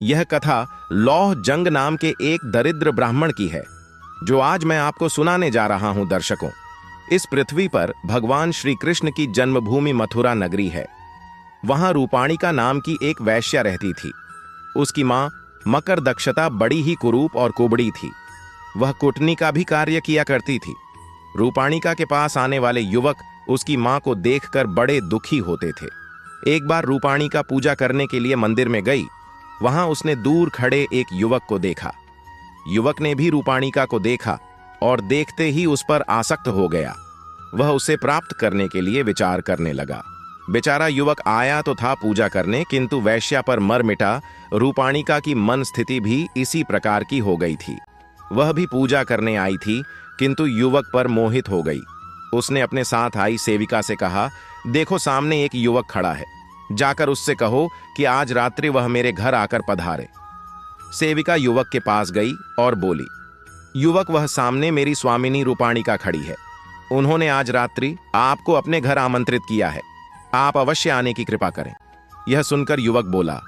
यह कथा लौह जंग नाम के एक दरिद्र ब्राह्मण की है, जो आज मैं आपको सुनाने जा रहा हूं। दर्शकों, इस पृथ्वी पर भगवान श्री कृष्ण की जन्मभूमि मथुरा नगरी है। वहां रूपाणिका नाम की एक वैश्या रहती थी। उसकी मां मकर दक्षता बड़ी ही कुरूप और कुबड़ी थी। वह कुटनी का भी कार्य किया करती थी। रूपाणिका के पास आने वाले युवक उसकी मां को देखकर बड़े दुखी होते थे। एक बार रूपाणिका पूजा करने के लिए मंदिर में गई। वहां उसने दूर खड़े एक युवक को देखा। युवक ने भी रूपाणिका को देखा और देखते ही उस पर आसक्त हो गया। वह उसे प्राप्त करने के लिए विचार करने लगा। बेचारा युवक आया तो था पूजा करने, किंतु वैश्या पर मर मिटा। रूपाणिका की मन स्थिति भी इसी प्रकार की हो गई थी। वह भी पूजा करने आई थी, किंतु युवक पर मोहित हो गई। उसने अपने साथ आई सेविका से कहा, देखो सामने एक युवक खड़ा है, जाकर उससे कहो कि आज रात्रि वह मेरे घर आकर पधारे। सेविका युवक के पास गई और बोली, युवक, वह सामने मेरी स्वामिनी रूपाणिका खड़ी है। उन्होंने आज रात्रि आपको अपने घर आमंत्रित किया है। आप अवश्य आने की कृपा करें। यह सुनकर युवक बोला,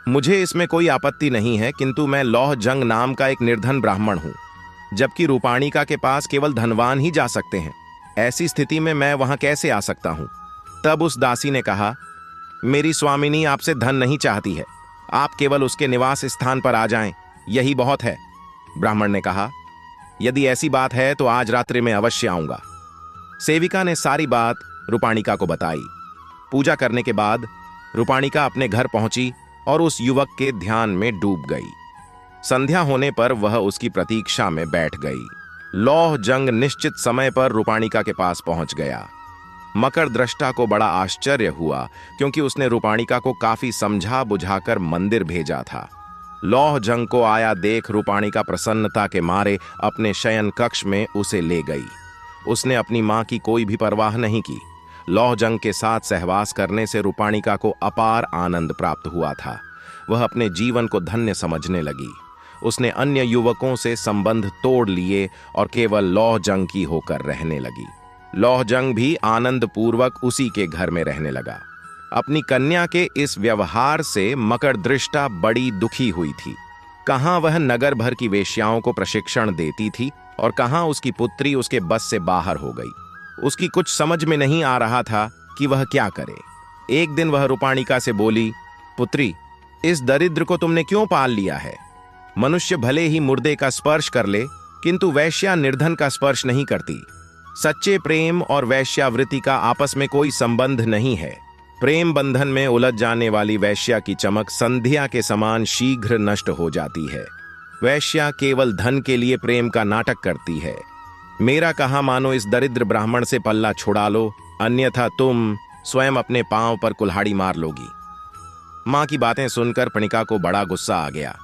मुझे इसमें कोई आपत्ति नहीं है, किंतु मैं लौह जंग नाम का एक निर्धन ब्राह्मण हूं, जबकि रूपाणिका के पास केवल धनवान ही जा सकते हैं। ऐसी स्थिति में मैं वहां कैसे आ सकता हूं? तब उस दासी ने कहा, मेरी स्वामिनी आपसे धन नहीं चाहती है, आप केवल उसके निवास स्थान पर आ जाएं, यही बहुत है। ब्राह्मण ने कहा, यदि ऐसी बात है तो आज रात्रि में अवश्य आऊंगा। सेविका ने सारी बात रूपाणिका को बताई। पूजा करने के बाद रूपाणिका अपने घर पहुंची और उस युवक के ध्यान में डूब गई। संध्या होने पर वह उसकी प्रतीक्षा में बैठ गई। लौह जंग निश्चित समय पर रूपाणिका के पास पहुंच गया। मकर दृष्टा को बड़ा आश्चर्य हुआ, क्योंकि उसने रूपाणिका को काफी समझा बुझाकर मंदिर भेजा था। लौह जंग को आया देख रूपाणिका प्रसन्नता के मारे अपने शयन कक्ष में उसे ले गई। उसने अपनी मां की कोई भी परवाह नहीं की। लौह जंग के साथ सहवास करने से रूपाणिका को अपार आनंद प्राप्त हुआ था। वह अपने जीवन को धन्य समझने लगी। उसने अन्य युवकों से संबंध तोड़ लिए और केवल लौह जंग की होकर रहने लगी। लौह जंग भी आनंद पूर्वक उसी के घर में रहने लगा। अपनी कन्या के इस व्यवहार से मकर दृष्टा बड़ी दुखी हुई थी। कहां वह नगर भर की वेश्याओं को प्रशिक्षण देती थी और कहां उसकी पुत्री उसके बस से बाहर हो गई। उसकी कुछ समझ में नहीं आ रहा था कि वह क्या करे। एक दिन वह रूपाणिका से बोली, पुत्री, इस दरिद्र को तुमने क्यों पाल लिया है? मनुष्य भले ही मुर्दे का स्पर्श कर ले, किंतु वैश्या निर्धन का स्पर्श नहीं करती। सच्चे प्रेम और वैश्यावृत्ति का आपस में कोई संबंध नहीं है। प्रेम बंधन में उलझ जाने वाली वैश्या की चमक संध्या के समान शीघ्र नष्ट हो जाती है। वैश्या केवल धन के लिए प्रेम का नाटक करती है। मेरा कहा मानो इस दरिद्र ब्राह्मण से पल्ला छुड़ा लो, अन्यथा तुम स्वयं अपने पांव पर कुल्हाड़ी मार लोगी। मां की बातें सुनकर पणिका को बड़ा गुस्सा आ गया।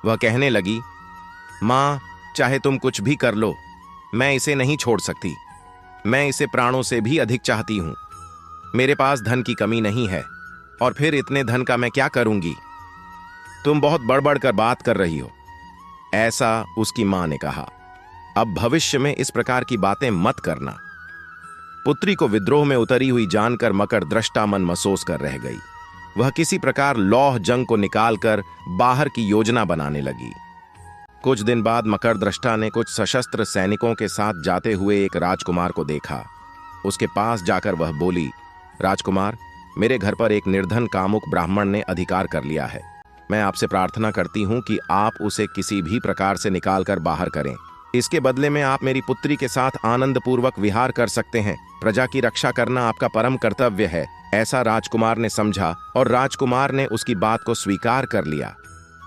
वह कहने लगी, मां, चाहे तुम कुछ भी कर लो, मैं इसे नहीं छोड़ सकती। मैं इसे प्राणों से भी अधिक चाहती हूं। मेरे पास धन की कमी नहीं है, और फिर इतने धन का मैं क्या करूंगी? तुम बहुत बढ़-बढ़ कर बात कर रही हो, ऐसा उसकी मां ने कहा। अब भविष्य में इस प्रकार की बातें मत करना। पुत्री को विद्रोह में उतरी हुई जानकर मकर दृष्टा मन मसोस कर रह गई। वह किसी प्रकार लौह जंग को निकालकर बाहर की योजना बनाने लगी। कुछ दिन बाद मकर दृष्टा ने कुछ सशस्त्र सैनिकों के साथ जाते हुए एक राजकुमार को देखा। उसके पास जाकर वह बोली, राजकुमार, मेरे घर पर एक निर्धन कामुक ब्राह्मण ने अधिकार कर लिया है। मैं आपसे प्रार्थना करती हूं कि आप उसे किसी भी प्रकार से निकालकर बाहर करें। इसके बदले में आप मेरी पुत्री के साथ आनंद पूर्वक विहार कर सकते हैं। प्रजा की रक्षा करना आपका परम कर्तव्य है। ऐसा राजकुमार ने समझा और राजकुमार ने उसकी बात को स्वीकार कर लिया।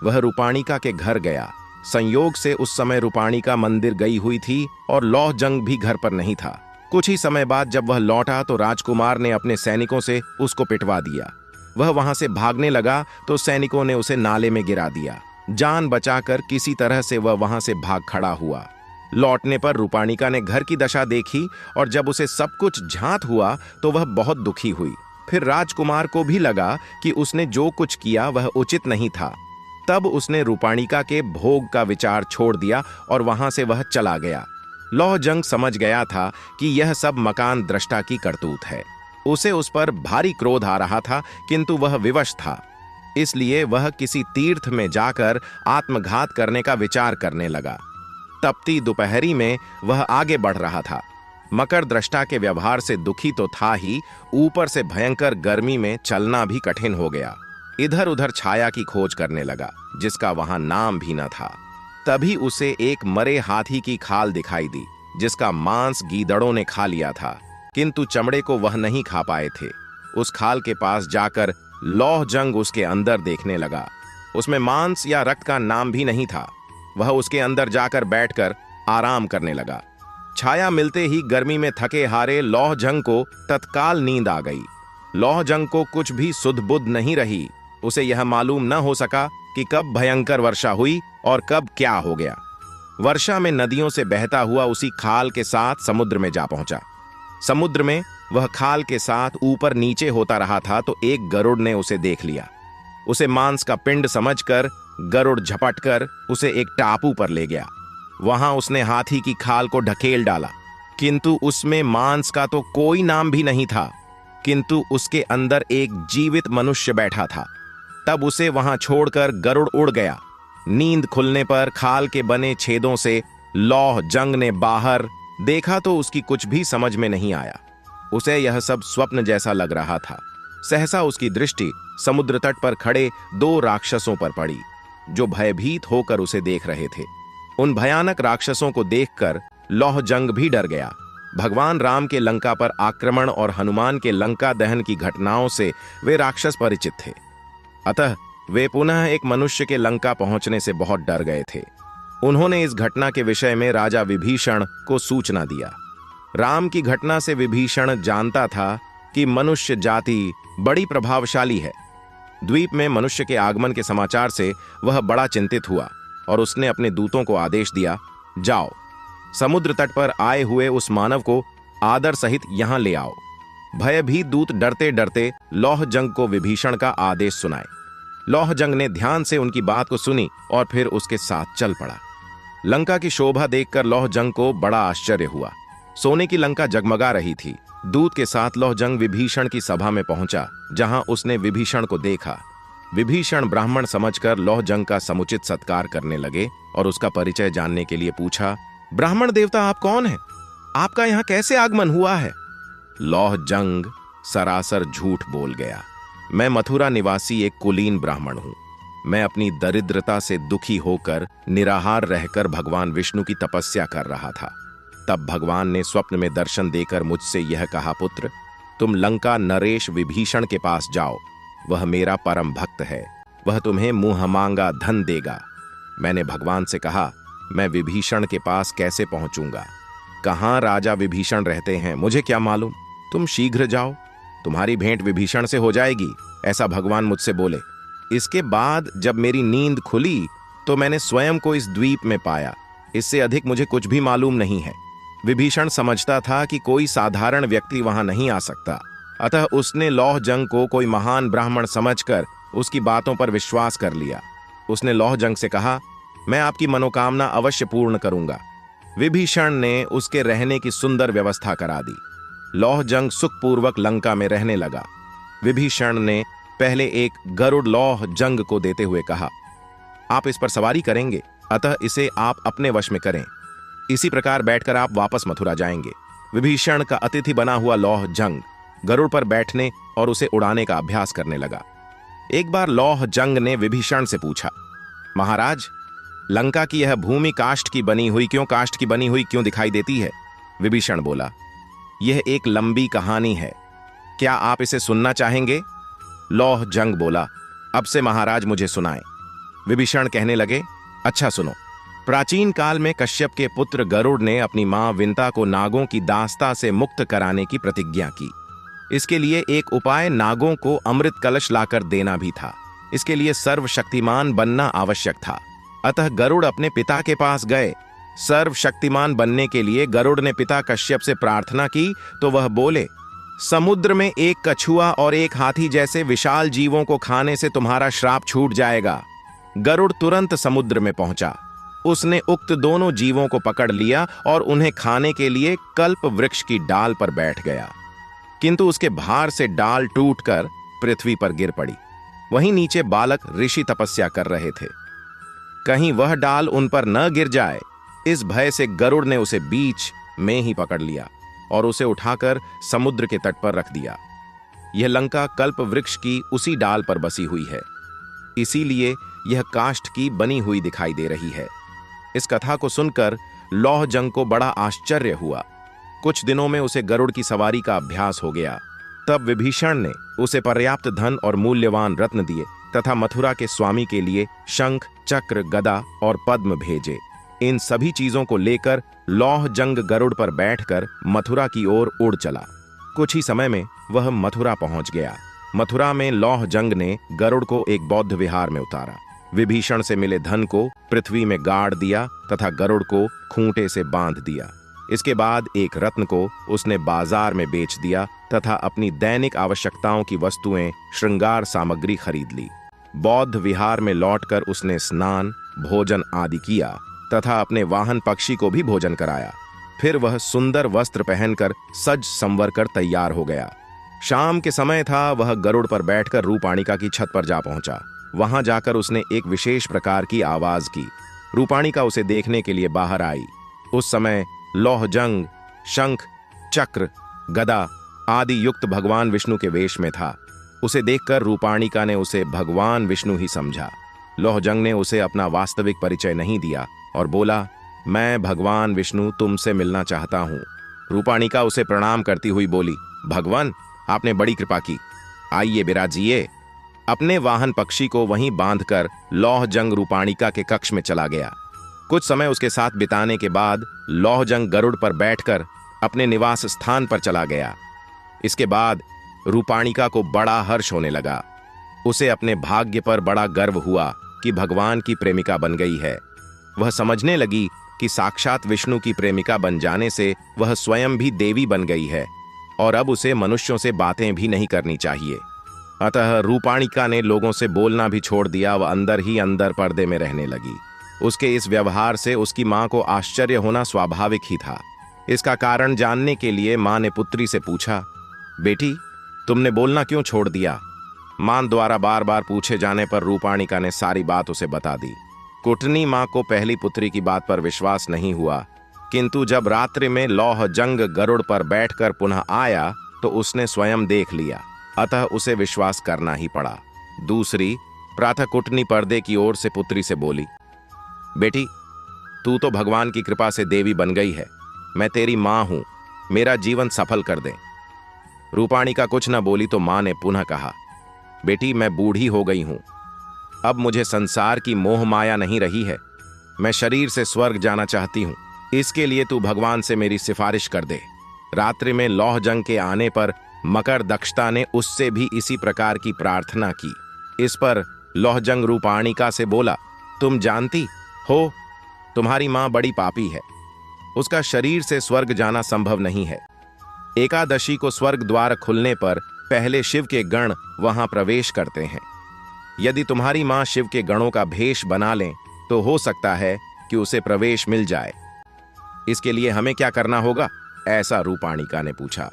वह रूपाणिका के घर गया। संयोग से उस समय रूपाणिका मंदिर गई हुई थी और लौह जंग भी घर पर नहीं था। कुछ ही समय बाद जब वह लौटा तो राजकुमार ने अपने सैनिकों से उसको पिटवा दिया। वह वहां से भागने लगा तो सैनिकों ने उसे नाले में गिरा दिया। जान बचाकर किसी तरह से वह वहां से भाग खड़ा हुआ। लौटने पर रूपाणिका ने घर की दशा देखी और जब उसे सब कुछ झांत हुआ तो वह बहुत दुखी हुई। फिर राजकुमार को भी लगा कि उसने जो कुछ किया वह उचित नहीं था। तब उसने रूपाणिका के भोग का विचार छोड़ दिया और वहां से वह चला गया। लौह जंग समझ गया था कि यह सब मकान दृष्टा की करतूत है। उसे उस पर भारी क्रोध आ रहा था, किंतु वह विवश था। इसलिए वह किसी तीर्थ में जाकर आत्मघात करने का विचार करने लगा। तपती दोपहरी में वह आगे बढ़ रहा था। मकर दृष्टा के व्यवहार से दुखी तो था ही, ऊपर से भयंकर गर्मी में चलना भी कठिन हो गया। इधर उधर छाया की खोज करने लगा, जिसका वहां नाम भी न था। तभी उसे एक मरे हाथी की खाल दिखाई दी, जिसका मांस गीदड़ों ने खा लिया था, किंतु चमड़े को वह नहीं खा पाए थे। उस खाल के पास जाकर लौह जंग उसके अंदर देखने लगा। उसमें मांस या रक्त का नाम भी नहीं था। वह उसके अंदर जाकर बैठकर आराम करने लगा। छाया मिलते ही गर्मी में थके हारे लौह जंग को तत्काल नींद आ गई। लौह जंग को कुछ भी सुध बुध नहीं रही। उसे यह मालूम न हो सका कि कब भयंकर वर्षा हुई और कब क्या हो गया। वर्षा में नदियों से बहता हुआ उसी खाल के साथ समुद्र में जा पहुंचा। समुद्र में वह खाल के साथ ऊपर नीचे होता रहा था तो एक गरुड़ ने उसे देख लिया। उसे मांस का पिंड समझकर गरुड़ झपटकर उसे एक टापू पर ले गया। वहां उसने हाथी की खाल को ढकेल डाला, किंतु उसमें मांस का तो कोई नाम भी नहीं था, किंतु उसके अंदर एक जीवित मनुष्य बैठा था। तब उसे वहां छोड़कर गरुड़ उड़ गया। नींद खुलने पर खाल के बने छेदों से लौह जंग ने बाहर देखा तो उसकी कुछ भी समझ में नहीं आया। उसे यह सब स्वप्न जैसा लग रहा था। सहसा उसकी दृष्टि समुद्र तट पर खड़े दो राक्षसों पर पड़ी, जो भयभीत होकर उसे देख रहे थे। उन भयानक राक्षसों को देखकर लौह जंग भी डर गया। भगवान राम के लंका पर आक्रमण और हनुमान के लंका दहन की घटनाओं से वे राक्षस परिचित थे, अतः वे पुनः एक मनुष्य के लंका पहुंचने से बहुत डर गए थे। उन्होंने इस घटना के विषय में राजा विभीषण को सूचना दिया। राम की घटना से विभीषण जानता था कि मनुष्य जाति बड़ी प्रभावशाली है। द्वीप में मनुष्य के आगमन के समाचार से वह बड़ा चिंतित हुआ और उसने अपने दूतों को आदेश दिया, जाओ समुद्र तट पर आए हुए उस मानव को आदर सहित यहां ले आओ। भयभीत दूत डरते डरते लौह जंग को विभीषण का आदेश सुनाए। लौह जंग ने ध्यान से उनकी बात को सुनी और फिर उसके साथ चल पड़ा। लंका की शोभा देखकर लौह जंग को बड़ा आश्चर्य हुआ। सोने की लंका जगमगा रही थी। दूत के साथ लौह जंग विभीषण की सभा में पहुंचा, जहां उसने विभीषण को देखा। विभीषण ब्राह्मण समझकर लौह जंग का समुचित सत्कार करने लगे और उसका परिचय जानने के लिए पूछा, ब्राह्मण देवता आप कौन हैं? आपका यहां कैसे आगमन हुआ है? लौह जंग सरासर झूठ बोल गया। मैं मथुरा निवासी एक कुलीन ब्राह्मण हूं। मैं अपनी दरिद्रता से दुखी होकर निराहार रहकर भगवान विष्णु की तपस्या कर रहा था। तब भगवान ने स्वप्न में दर्शन देकर मुझसे यह कहा, पुत्र तुम लंका नरेश विभीषण के पास जाओ। वह मेरा परम भक्त है। वह तुम्हें मुंह मांगा धन देगा। मैंने भगवान से कहा, मैं विभीषण के पास कैसे पहुंचूंगा? कहां राजा विभीषण रहते हैं मुझे क्या मालूम? तुम शीघ्र जाओ, तुम्हारी भेंट विभीषण से हो जाएगी, ऐसा भगवान मुझसे बोले। इसके बाद जब मेरी नींद खुली तो मैंने स्वयं को इस द्वीप में पाया। इससे अधिक मुझे कुछ भी मालूम नहीं है। विभीषण समझता था कि कोई साधारण व्यक्ति वहां नहीं आ सकता, अतः उसने लौह जंग को कोई महान ब्राह्मण समझकर उसकी बातों पर विश्वास कर लिया। उसने लौह जंग से कहा, मैं आपकी मनोकामना अवश्य पूर्ण करूंगा। विभीषण ने उसके रहने की सुंदर व्यवस्था करा दी। लौह जंग सुखपूर्वक लंका में रहने लगा। विभीषण ने पहले एक गरुड़ लौह जंग को देते हुए कहा, आप इस पर सवारी करेंगे, अतः इसे आप अपने वश में करें। इसी प्रकार बैठकर आप वापस मथुरा जाएंगे। विभीषण का अतिथि बना हुआ लौह जंग गरुड़ पर बैठने और उसे उड़ाने का अभ्यास करने लगा। एक बार लौह जंग ने विभीषण से पूछा, महाराज लंका की यह भूमि काष्ठ की बनी हुई क्यों दिखाई देती है? विभीषण बोला, यह एक लंबी कहानी है, क्या आप इसे सुनना चाहेंगे? लौह जंग बोला, अब से महाराज मुझे सुनाएं। विभीषण कहने लगे, अच्छा सुनो। प्राचीन काल में कश्यप के पुत्र गरुड़ ने अपनी मां विंता को नागों की दास्ता से मुक्त कराने की प्रतिज्ञा की। इसके लिए एक उपाय नागों को अमृत कलश लाकर देना भी था। इसके लिए सर्वशक्तिमान बनना आवश्यक था। अतः गरुड़ अपने पिता के पास गए। सर्वशक्तिमान बनने के लिए गरुड़ ने पिता कश्यप से प्रार्थना की तो वह बोले, समुद्र में एक कछुआ और एक हाथी जैसे विशाल जीवों को खाने से तुम्हारा श्राप छूट जाएगा। गरुड़ तुरंत समुद्र में पहुंचा। उसने उक्त दोनों जीवों को पकड़ लिया और उन्हें खाने के लिए कल्प वृक्ष की डाल पर बैठ गया, किंतु उसके भार से डाल टूटकर पृथ्वी पर गिर पड़ी। वहीं नीचे बालक ऋषि तपस्या कर रहे थे। कहीं वह डाल उन पर न गिर जाए, इस भय से गरुड़ ने उसे बीच में ही पकड़ लिया और उसे उठाकर समुद्र के तट पर रख दिया। यह लंका कल्प वृक्ष की उसी डाल पर बसी हुई है, इसीलिए यह काष्ठ की बनी हुई दिखाई दे रही है। इस कथा को सुनकर लौह जंग को बड़ा आश्चर्य हुआ। कुछ दिनों में उसे गरुड़ की सवारी का अभ्यास हो गया। तब विभीषण ने उसे पर्याप्त धन और मूल्यवान रत्न दिए तथा मथुरा के स्वामी के लिए शंख, चक्र, गदा और पद्म भेजे। इन सभी चीजों को लेकर लौह जंग गरुड़ पर बैठकर मथुरा की ओर उड़ चला। कुछ ही समय में वह मथुरा पहुंच गया। मथुरा में लौह जंग ने गरुड़ को एक बौद्ध विहार में उतारा। विभीषण से मिले धन को पृथ्वी में गाड़ दिया तथा गरुड़ को खूंटे से बांध दिया। इसके बाद एक रत्न को उसने बाजार में बेच दिया तथा अपनी दैनिक आवश्यकताओं की वस्तुएं, श्रृंगार सामग्री खरीद ली। बौद्ध विहार में लौटकर उसने स्नान, भोजन आदि किया तथा अपने वाहन पक्षी को भी भोजन कराया। फिर वह सुंदर वस्त्र पहनकर सज संवर कर तैयार हो गया। शाम के समय था। वह गरुड़ पर बैठकर रूपाणिका की छत पर जा पहुंचा। वहां जाकर उसने एक विशेष प्रकार की आवाज की। रूपाणिका उसे देखने के लिए बाहर आई। उस समय लौह जंग शंख, चक्र, गदा आदि युक्त भगवान विष्णु के वेश में था। उसे देखकर रूपाणिका ने उसे भगवान विष्णु ही समझा। लौह जंग ने उसे अपना वास्तविक परिचय नहीं दिया और बोला, मैं भगवान विष्णु तुमसे मिलना चाहता हूं। रूपाणिका उसे प्रणाम करती हुई बोली, भगवान, आपने बड़ी कृपा की, आइए विराजिए। अपने वाहन पक्षी को वहीं बांधकर लौह जंग रूपाणिका के कक्ष में चला गया। कुछ समय उसके साथ बिताने के बाद लौह जंग गरुड़ पर बैठकर अपने निवास स्थान पर चला गया। इसके बाद रूपाणिका को बड़ा हर्ष होने लगा। उसे अपने भाग्य पर बड़ा गर्व हुआ कि भगवान की प्रेमिका बन गई है। वह समझने लगी कि साक्षात विष्णु की प्रेमिका बन जाने से वह स्वयं भी देवी बन गई है और अब उसे मनुष्यों से बातें भी नहीं करनी चाहिए। अतः रूपाणिका ने लोगों से बोलना भी छोड़ दिया। वह अंदर ही अंदर पर्दे में रहने लगी। उसके इस व्यवहार से उसकी मां को आश्चर्य होना स्वाभाविक ही था। इसका कारण जानने के लिए मां ने पुत्री से पूछा, बेटी, तुमने बोलना क्यों छोड़ दिया? मां द्वारा बार बार पूछे जाने पर रूपाणिका ने सारी बात उसे बता दी। कुटनी मां को पहली पुत्री की बात पर विश्वास नहीं हुआ, किंतु जब रात्रि में लौह जंग गरुड़ पर बैठकर पुनः आया तो उसने स्वयं देख लिया, अतः उसे विश्वास करना ही पड़ा। दूसरी, प्रातः कुटनी पर्दे की ओर से पुत्री से बोली, बेटी, तू तो भगवान की कृपा से देवी बन गई है। मैं तेरी मां हूं, मेरा जीवन सफल कर दे। रूपाणिका कुछ न बोली तो मां ने पुनः कहा, बेटी, मैं बूढ़ी हो गई हूं, अब मुझे संसार की मोह माया नहीं रही है। मैं शरीर से स्वर्ग जाना चाहती हूं। इसके लिए तू भगवान से मेरी सिफारिश कर दे। रात्रि में लौह जंग के आने पर मकर दक्षता ने उससे भी इसी प्रकार की प्रार्थना की। इस पर लौह जंग रूपाणिका से बोला, तुम जानती हो तुम्हारी मां बड़ी पापी है, उसका शरीर से स्वर्ग जाना संभव नहीं है। एकादशी को स्वर्ग द्वार खुलने पर पहले शिव के गण वहां प्रवेश करते हैं। यदि तुम्हारी मां शिव के गणों का भेष बना लें तो हो सकता है कि उसे प्रवेश मिल जाए। इसके लिए हमें क्या करना होगा? ऐसा रूपाणिका ने पूछा।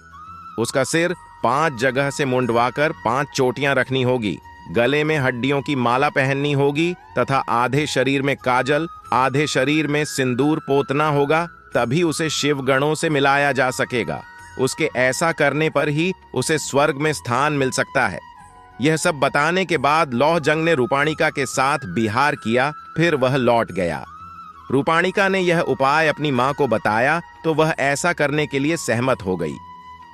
उसका सिर 5 जगह से मुंडवाकर 5 चोटियां रखनी होगी, गले में हड्डियों की माला पहननी होगी तथा आधे शरीर में काजल, आधे शरीर में सिंदूर पोतना होगा, तभी उसे शिव गणों से मिलाया जा सकेगा। उसके ऐसा करने पर ही उसे स्वर्ग में स्थान मिल सकता है। यह सब बताने के बाद लौह जंग ने रूपाणिका के साथ विहार किया, फिर वह लौट गया। रूपाणिका ने यह उपाय अपनी मां को बताया तो वह ऐसा करने के लिए सहमत हो गई।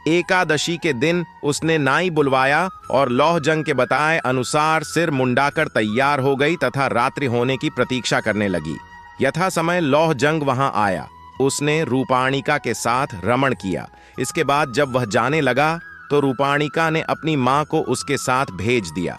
एकादशी के दिन उसने नाई बुलवाया और लौह जंग के बताए अनुसार सिर मुंडाकर तैयार हो गई तथा रात्रि होने की प्रतीक्षा करने लगी। यथा समय लौह जंग वहां आया। उसने रूपाणिका के साथ रमण किया। इसके बाद जब वह जाने लगा तो रूपाणिका ने अपनी मां को उसके साथ भेज दिया।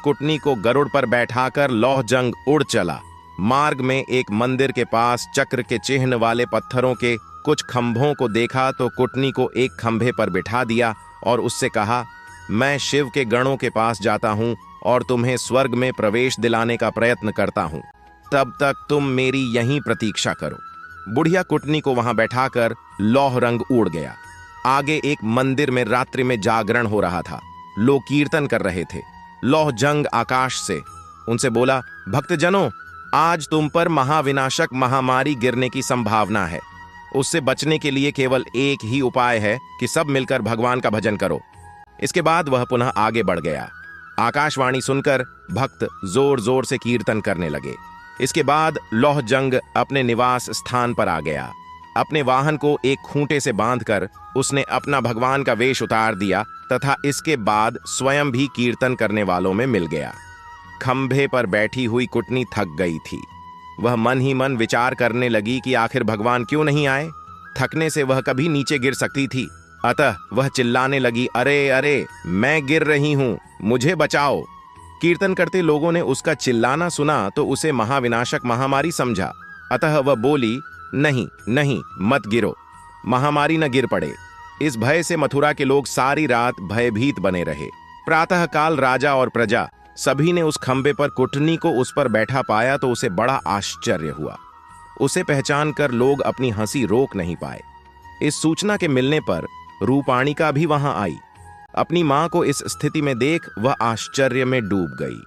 कुटनी को गरुड़ पर बैठाकर लौह जंग उड़ चला। मार्ग में एक मंदिर के पास चक्र के चिन्ह वाले पत्थरों के कुछ खंभों को देखा तो कुटनी को एक खंभे पर बिठा दिया और उससे कहा, मैं शिव के गणों के पास जाता हूं और तुम्हें स्वर्ग में प्रवेश दिलाने का प्रयत्न करता हूं, तब तक तुम मेरी यहीं प्रतीक्षा करो। बुढ़िया कुटनी को वहां बैठाकर लौह रंग उड़ गया। आगे एक मंदिर में रात्रि में जागरण हो रहा था। लोग कीर्तन कर रहे थे। लौह जंग आकाश से उनसे बोला, भक्तजनों, आज तुम पर महाविनाशक महामारी गिरने की संभावना है। उससे बचने के लिए केवल एक ही उपाय है कि सब मिलकर भगवान का भजन करो। इसके बाद वह पुनः आगे बढ़ गया। आकाशवाणी सुनकर भक्त जोर जोर से कीर्तन करने लगे। इसके बाद लौह जंग अपने निवास स्थान पर आ गया। अपने वाहन को एक खूंटे से बांधकर उसने अपना भगवान का वेश उतार दिया तथा इसके बाद स्वयं भी कीर्तन करने वालों में मिल गया। खंभे पर बैठी हुई कुटनी थक गई थी। वह मन ही मन विचार करने लगी कि आखिर भगवान क्यों नहीं आए। थकने से वह कभी नीचे गिर सकती थी। अतः वह चिल्लाने लगी, अरे अरे, मैं गिर रही हूं, मुझे बचाओ। कीर्तन करते लोगों ने उसका चिल्लाना सुना तो उसे महाविनाशक महामारी समझा। अतः वह बोली, नहीं नहीं, मत गिरो, महामारी न गिर पड़े। इस भय से मथुरा के लोग सारी रात भयभीत बने रहे। प्रातःकाल राजा और प्रजा सभी ने उस खंबे पर कुटनी को उस पर बैठा पाया तो उसे बड़ा आश्चर्य हुआ। उसे पहचान कर लोग अपनी हंसी रोक नहीं पाए। इस सूचना के मिलने पर रूपाणिका भी वहां आई। अपनी मां को इस स्थिति में देख वह आश्चर्य में डूब गई।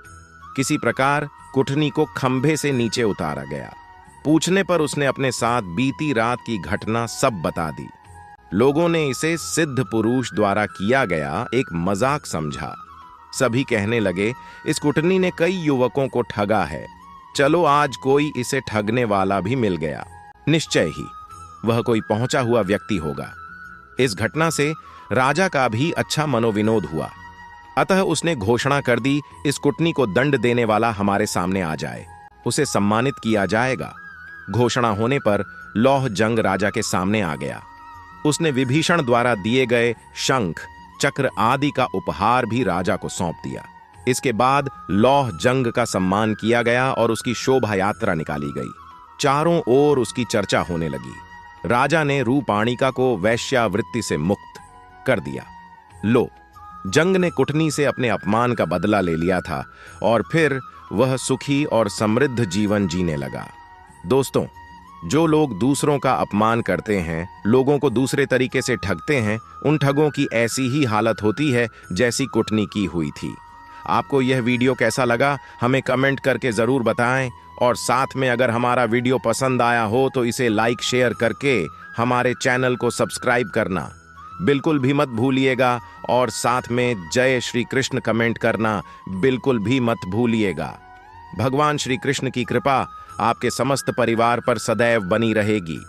किसी प्रकार कुटनी को खंभे से नीचे उतारा गया। पूछने पर उसने अपने साथ बीती रात की घटना सब बता दी। लोगों ने इसे सिद्ध पुरुष द्वारा किया गया एक मजाक समझा। सभी कहने लगे, इस कुटनी ने कई युवकों को ठगा है, चलो आज कोई इसे ठगने वाला भी मिल गया। निश्चय ही वह कोई पहुंचा हुआ व्यक्ति होगा। इस घटना से राजा का भी अच्छा मनोविनोद हुआ। अतः उसने घोषणा कर दी, इस कुटनी को दंड देने वाला हमारे सामने आ जाए, उसे सम्मानित किया जाएगा। घोषणा होने पर लौह जंग राजा के सामने आ गया। उसने विभीषण द्वारा दिए गए शंख, चक्र आदि का उपहार भी राजा को सौंप दिया। इसके बाद लौह जंग का सम्मान किया गया और उसकी शोभा यात्रा निकाली गई। चारों ओर उसकी चर्चा होने लगी। राजा ने रूपाणिका को वैश्यावृत्ति से मुक्त कर दिया। लो, जंग ने कुटनी से अपने अपमान का बदला ले लिया था और फिर वह सुखी और समृद्ध जीवन जीने लगा। दोस्तों, जो लोग दूसरों का अपमान करते हैं, लोगों को दूसरे तरीके से ठगते हैं, उन ठगों की ऐसी ही हालत होती है जैसी कुटनी की हुई थी। आपको यह वीडियो कैसा लगा हमें कमेंट करके जरूर बताएं और साथ में अगर हमारा वीडियो पसंद आया हो तो इसे लाइक शेयर करके हमारे चैनल को सब्सक्राइब करना बिल्कुल भी मत भूलिएगा और साथ में जय श्री कृष्ण कमेंट करना बिल्कुल भी मत भूलिएगा। भगवान श्री कृष्ण की कृपा आपके समस्त परिवार पर सदैव बनी रहेगी।